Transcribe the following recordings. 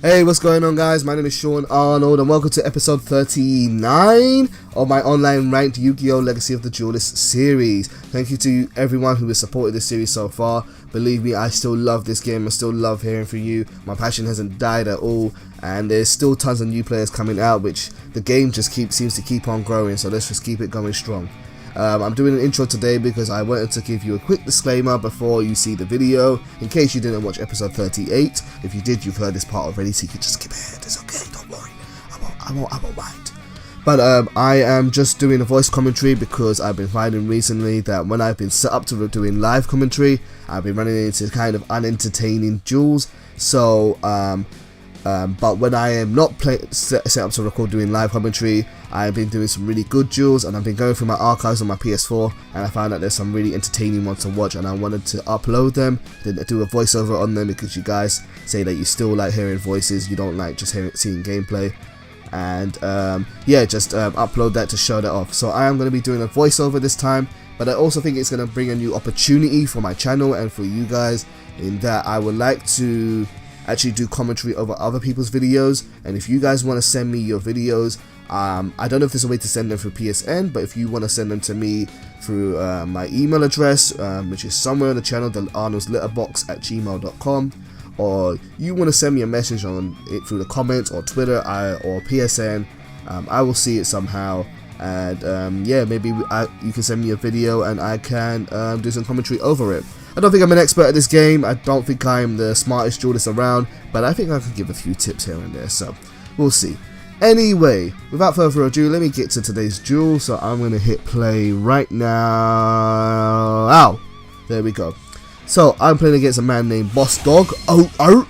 Hey, what's going on, guys? My name is Sean Arnold and welcome to episode 39 of my online ranked Yu-Gi-Oh! Legacy of the Duelist series. Thank you to everyone who has supported this series so far. Believe me, I still love this game. I still love hearing from you. My passion hasn't died at all, and there's still tons of new players coming out, which the game just seems to keep on growing, so let's just keep it going strong. I'm doing an intro today because I wanted to give you a quick disclaimer before you see the video, in case you didn't watch episode 38. If you did, you've heard this part already, so you can just skip ahead. It's okay, don't worry. I won't mind. But I am just doing a voice commentary because I've been finding recently that when I've been set up to doing live commentary, I've been running into kind of unentertaining duels. So but when I am not set up to record doing live commentary, I've been doing some really good duels, and I've been going through my archives on my PS4, and I found that there's some really entertaining ones to watch, and I wanted to upload them, then do a voiceover on them, because you guys say that you still like hearing voices, you don't like just seeing gameplay, and yeah, just upload that to show that off. So I am going to be doing a voiceover this time, but I also think it's going to bring a new opportunity for my channel and for you guys, in that I would like to actually do commentary over other people's videos. And if you guys want to send me your videos, I don't know if there's a way to send them through PSN, but if you want to send them to me through my email address, which is somewhere on the channel, the arnoldslitterbox@gmail.com, or you want to send me a message on it through the comments or Twitter or PSN, I will see it somehow. And yeah, maybe you can send me a video and I can do some commentary over it. I don't think I'm an expert at this game, I don't think I'm the smartest duelist around, but I think I can give a few tips here and there, so we'll see. Anyway, without further ado, let me get to today's duel. So I'm going to hit play right now. Ow! There we go. So I'm playing against a man named Boss Dog. Oh!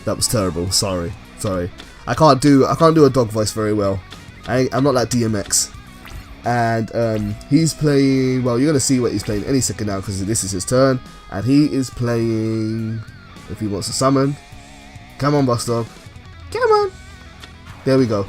That was terrible, sorry. I can't do a dog voice very well. I'm not like DMX. And he's playing, well, you're going to see what he's playing any second now, because this is his turn, and he is playing, if he wants to summon, come on Boss Dog, come on, there we go,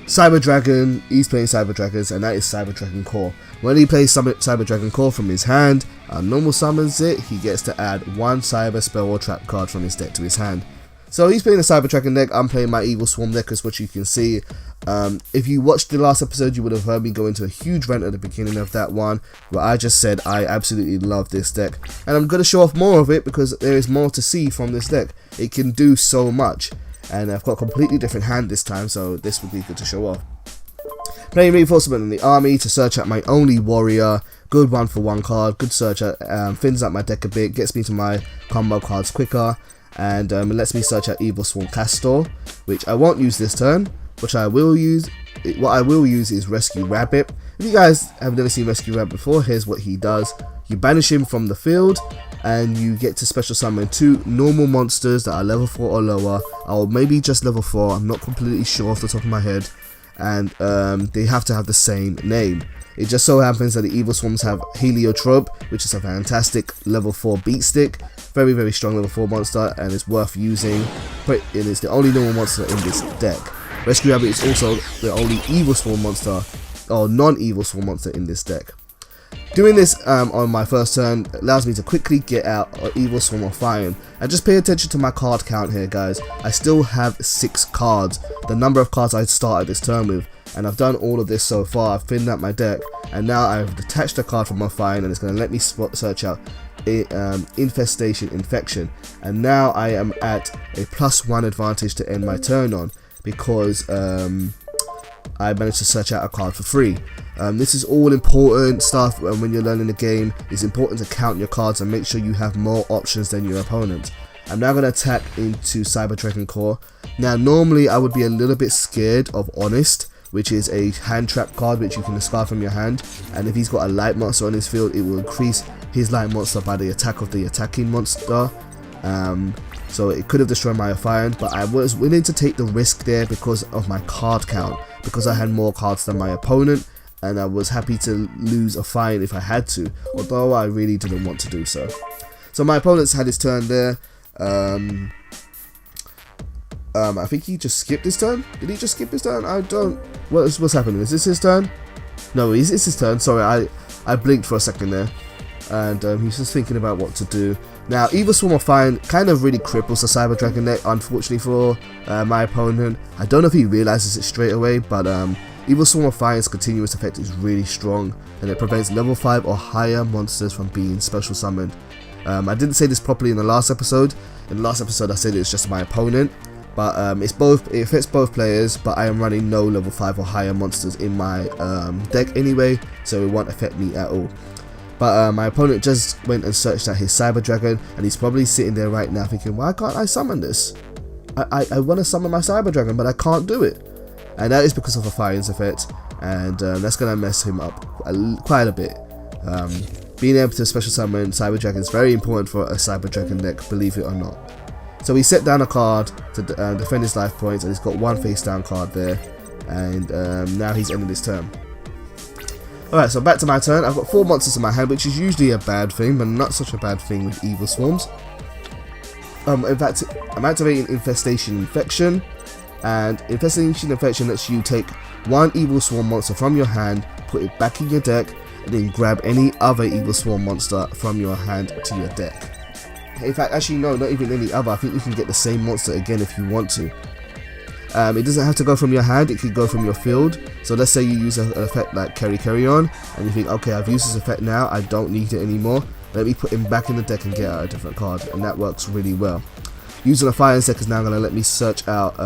Cyber Dragon. He's playing Cyber Dragons, and that is Cyber Dragon Core. When he plays Cyber Dragon Core from his hand and normal summons it, he gets to add one Cyber Spell or Trap card from his deck to his hand. So he's playing the Cyber Dragon deck, I'm playing my Evilswarm deck, as what you can see. If you watched the last episode, you would have heard me go into a huge rant at the beginning of that one, where I just said I absolutely love this deck. And I'm going to show off more of it, because there is more to see from this deck. It can do so much. And I've got a completely different hand this time, so this would be good to show off. Playing Reinforcement in the army to search out my only warrior. Good 1-for-1 card, good searcher, thins out my deck a bit, gets me to my combo cards quicker. And it lets me search out Evilswarm Castor, which I won't use this turn, which I will use. What I will use is Rescue Rabbit. If you guys have never seen Rescue Rabbit before, here's what he does. You banish him from the field, and you get to special summon 2 normal monsters that are level 4 or lower, or maybe just level 4, I'm not completely sure off the top of my head, and they have to have the same name. It just so happens that the Evilswarms have Heliotrope, which is a fantastic level 4 beat stick, very very strong level 4 monster, and it's worth using, but it is the only normal monster in this deck. Rescue Rabbit is also the only Evilswarm monster, or non-Evilswarm monster in this deck. Doing this on my first turn allows me to quickly get out Evilswarm or Fire. And just pay attention to my card count here, guys. I still have 6 cards, the number of cards I started this turn with. And I've done all of this so far. I've thinned out my deck, and now I've detached a card from my Fire, and it's going to let me search out Infestation Infection. And now I am at a +1 advantage to end my turn on, because I managed to search out a card for free. This is all important stuff when you're learning the game. It's important to count your cards and make sure you have more options than your opponent. I'm now going to attack into Cyber Dragon Core. Now normally I would be a little bit scared of Honest, which is a hand trap card which you can discard from your hand, and if he's got a light monster on his field, it will increase his light monster by the attack of the attacking monster. So it could have destroyed my Affiant, but I was willing to take the risk there because of my card count, because I had more cards than my opponent, and I was happy to lose Affiant if I had to, although I really didn't want to do so. So my opponent's had his turn there. I think he just skipped his turn. Did he just skip his turn? I don't. What's happening? Is this his turn? No, it's his turn. Sorry, I blinked for a second there, and he's just thinking about what to do. Now, Evilswarm I find kind of really cripples the Cyber Dragon deck, unfortunately for my opponent. I don't know if he realizes it straight away, but Evilswarm I find's continuous effect is really strong, and it prevents level 5 or higher monsters from being special summoned. I didn't say this properly in the last episode. In the last episode I said it's just my opponent, but it affects both players, but I am running no level 5 or higher monsters in my deck anyway, so it won't affect me at all. But my opponent just went and searched out his Cyber Dragon, and he's probably sitting there right now thinking, why can't I summon this? I want to summon my Cyber Dragon, but I can't do it. And that is because of a Firen's effect, and that's going to mess him up quite a bit. Being able to special summon Cyber Dragon is very important for a Cyber Dragon deck, believe it or not. So he set down a card to defend his life points, and he's got one face down card there, and now he's ended his turn. Alright, so back to my turn. I've got 4 monsters in my hand, which is usually a bad thing, but not such a bad thing with Evilswarms. In fact, I'm activating Infestation Infection, and Infestation Infection lets you take one Evilswarm monster from your hand, put it back in your deck, and then grab any other Evilswarm monster from your hand to your deck. In fact, actually no, not even any other. I think you can get the same monster again if you want to. It doesn't have to go from your hand, it could go from your field. So let's say you use an effect like Carry On, and you think, okay, I've used this effect now, I don't need it anymore. Let me put him back in the deck and get out a different card, and that works really well. Using a Fire deck is now going to let me search out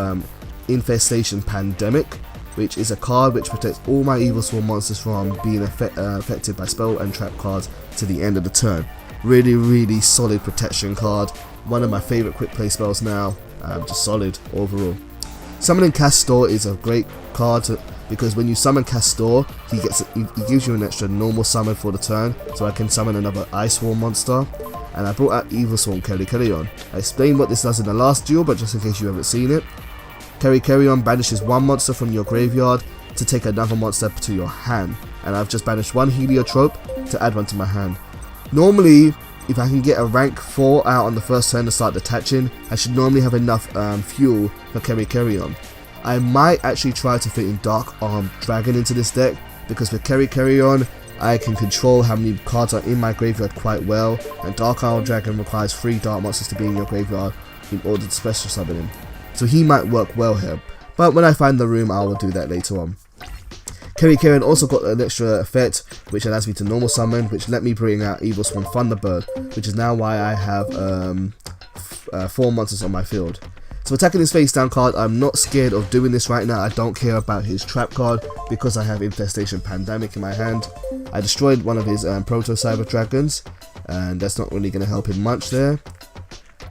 Infestation Pandemic, which is a card which protects all my Evilswarm monsters from being affected by spell and trap cards to the end of the turn. Really solid protection card, one of my favourite quick play spells now, just solid overall. Summoning Castor is a great card because when you summon Castor, he gives you an extra normal summon for the turn, so I can summon another Ice Swarm monster. And I brought out Evilswarm Carry On. I explained what this does in the last duel, but just in case you haven't seen it. Carry On banishes one monster from your graveyard to take another monster to your hand, and I've just banished one Heliotrope to add one to my hand. Normally, if I can get a rank 4 out on the first turn to start detaching, I should normally have enough fuel for Carry On. I might actually try to fit in Dark Armed Dragon into this deck, because with Carry On, I can control how many cards are in my graveyard quite well, and Dark Armed Dragon requires 3 dark monsters to be in your graveyard in order to special summon him. So he might work well here, but when I find the room I will do that later on. Carry On also got an extra effect which allows me to normal summon, which let me bring out Evilswarm Thunderbird, which is now why I have 4 monsters on my field. So attacking his face down card, I'm not scared of doing this right now. I don't care about his trap card because I have Infestation Pandemic in my hand. I destroyed one of his Proto Cyber Dragons, and that's not really going to help him much there.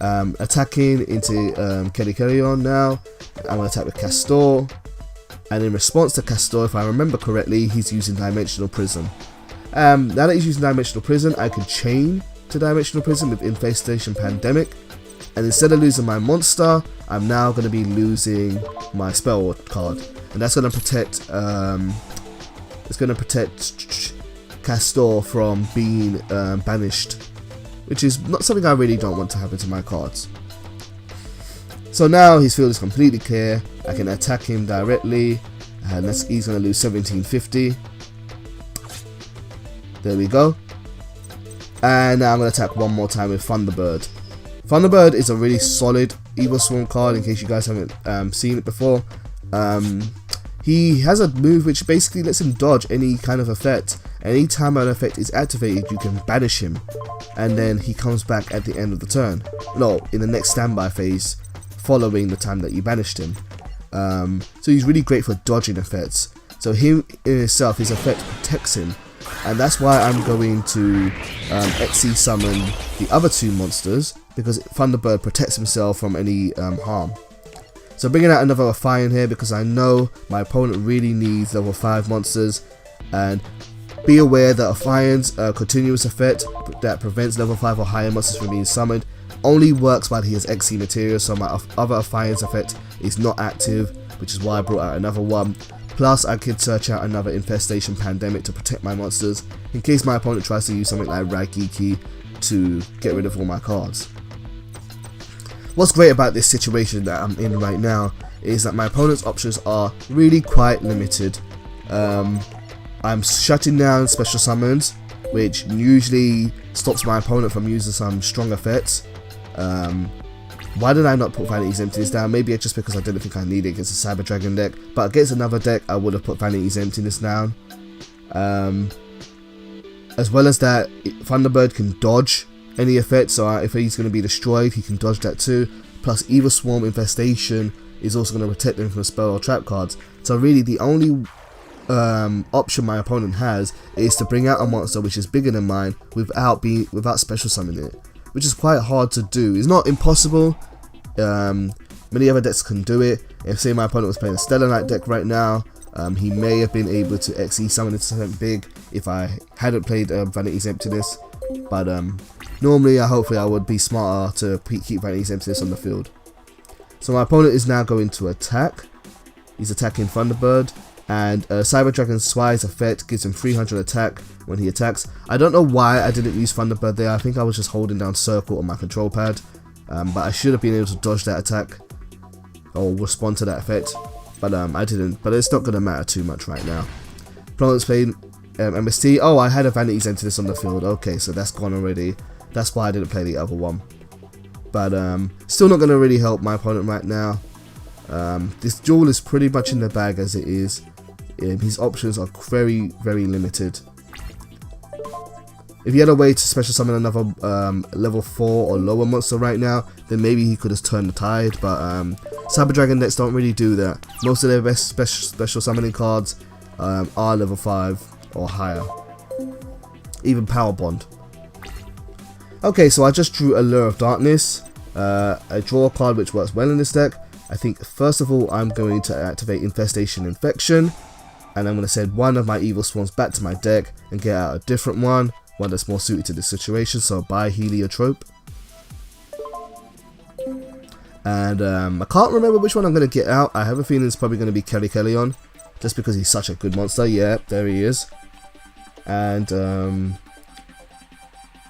Attacking into Carry On now, I'm going to attack with Castor, and in response to Castor, if I remember correctly, he's using Dimensional Prison. Now that he's using Dimensional Prison, I can chain to Dimensional Prison with Infestation Pandemic, and instead of losing my monster, I'm now going to be losing my spell card, and that's going to protect Castor from being banished, which is not something I really don't want to happen to my cards. So now his field is completely clear. I can attack him directly, and he's going to lose 1750. There we go. And now I'm going to attack one more time with Thunderbird. Thunderbird is a really solid Evilswarm card in case you guys haven't seen it before. He has a move which basically lets him dodge any kind of effect. Anytime an effect is activated, you can banish him, and then he comes back at the end of the turn. No, in the next standby phase following the time that you banished him. So he's really great for dodging effects. So him in itself, his effect protects him, and that's why I'm going to XC summon the other 2 monsters, because Thunderbird protects himself from any harm. So bringing out another Fire here because I know my opponent really needs level 5 monsters, and be aware that Fire's continuous effect that prevents level 5 or higher monsters from being summoned only works while he has XC material, so my other Fire's effect is not active, which is why I brought out another one. Plus I could search out another Infestation Pandemic to protect my monsters in case my opponent tries to use something like Raigeki to get rid of all my cards. What's great about this situation that I'm in right now is that my opponent's options are really quite limited. I'm shutting down special summons, which usually stops my opponent from using some strong effects. Why did I not put Vanity's Emptiness down? Maybe it's just because I didn't think I needed it against a Cyber Dragon deck, but against another deck I would have put Vanity's Emptiness down. As well as that, Thunderbird can dodge any effect, so if he's going to be destroyed, he can dodge that too. Plus Evilswarm Infestation is also going to protect him from spell or trap cards. So really the only option my opponent has is to bring out a monster which is bigger than mine without special summoning it, which is quite hard to do. It's not impossible. Many other decks can do it. If say my opponent was playing a Stellar Knight deck right now, he may have been able to XE summon it to something big if I hadn't played Vanity's Emptiness. But normally, hopefully I would be smarter to keep Vanity's Emptiness on the field. So my opponent is now going to attack. He's attacking Thunderbird, and Cyber Dragon's Swi's effect gives him 300 attack when he attacks. I don't know why I didn't use Thunderbird there. I think I was just holding down circle on my control pad, but I should have been able to dodge that attack or respond to that effect, but I didn't. But it's not going to matter too much right now. Opponent's playing MST. Oh, I had a Vanity's Emptiness on the field. Okay, so that's gone already. That's why I didn't play the other one. But still not going to really help my opponent right now. This duel is pretty much in the bag as it is. His options are very, very limited. If he had a way to special summon another level 4 or lower monster right now, then maybe he could have turned the tide. But Cyber Dragon decks don't really do that. Most of their best special summoning cards are level 5 or higher. Even Power Bond. Okay, so I just drew a Lure of Darkness. I draw a card which works well in this deck. I think first of all I'm going to activate Infestation Infection, and I'm going to send one of my Evilswarms back to my deck and get out a different one that's more suited to this situation, so buy Heliotrope. And I can't remember which one I'm going to get out. I have a feeling it's probably going to be Kelly-Kelleon, just because he's such a good monster. Yeah, there he is. And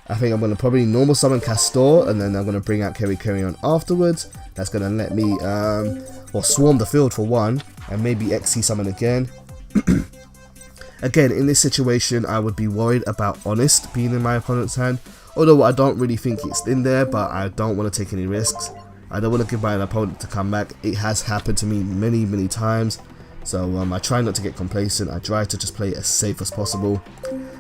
I think I'm going to probably normal summon Castor, and then I'm going to bring out Kelly-Kelleon afterwards. That's going to let me swarm the field for one, and maybe XC summon again. Again, in this situation, I would be worried about Honest being in my opponent's hand, although I don't really think it's in there, but I don't want to take any risks. I don't want to give my opponent to come back. It has happened to me many, many times, so I try not to get complacent. I try to just play it as safe as possible.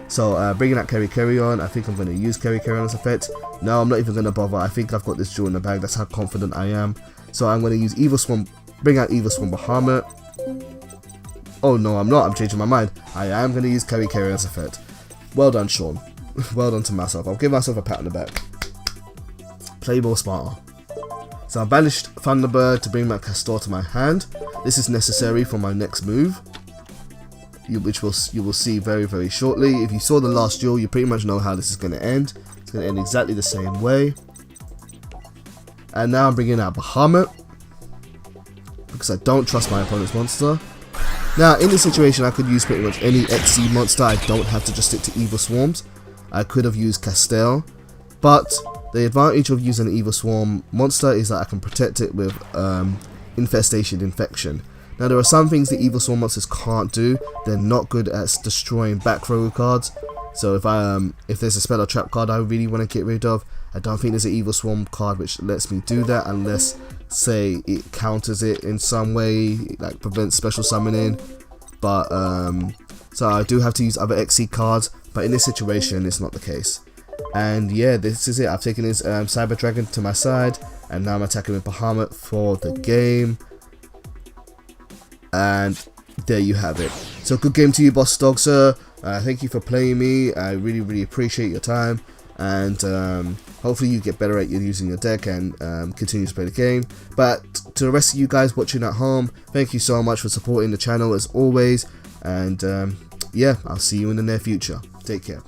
So bringing out Kelly-Kelleon, I think I'm going to use Kelly-Kelleon's effect. No, I'm not even going to bother. I think I've got this jewel in the bag. That's how confident I am. So I'm going to use Evilswarm, bring out Evilswarm Bahamut. Oh no, I'm not. I'm changing my mind. I am going to use Kelly-Kelleon's effect. Well done, Sean. Well done to myself. I'll give myself a pat on the back. Play more smarter. So I banished Thunderbird to bring back Castor to my hand. This is necessary for my next move, which you will see very, very shortly. If you saw the last duel, you pretty much know how this is going to end. It's going to end exactly the same way. And now I'm bringing out Bahamut, because I don't trust my opponent's monster. Now, in this situation, I could use pretty much any XC monster. I don't have to just stick to Evilswarms. I could have used Castel, but the advantage of using an Evilswarm monster is that I can protect it with Infestation Infection. Now, there are some things the Evilswarm monsters can't do. They're not good at destroying back row cards. So if there's a spell or trap card I really want to get rid of, I don't think there's an Evilswarm card which lets me do that, unless, say, it counters it in some way, like prevents special summoning. But so I do have to use other XC cards, but in this situation it's not the case. And yeah, this is it. I've taken his Cyber Dragon to my side, and now I'm attacking with Bahamut for the game. And there you have it. So good game to you, Boss Dog, sir. Thank you for playing me. I really, really appreciate your time, and hopefully you get better at using your deck and continue to play the game. But to the rest of you guys watching at home, thank you so much for supporting the channel as always, and yeah, I'll see you in the near future. Take care.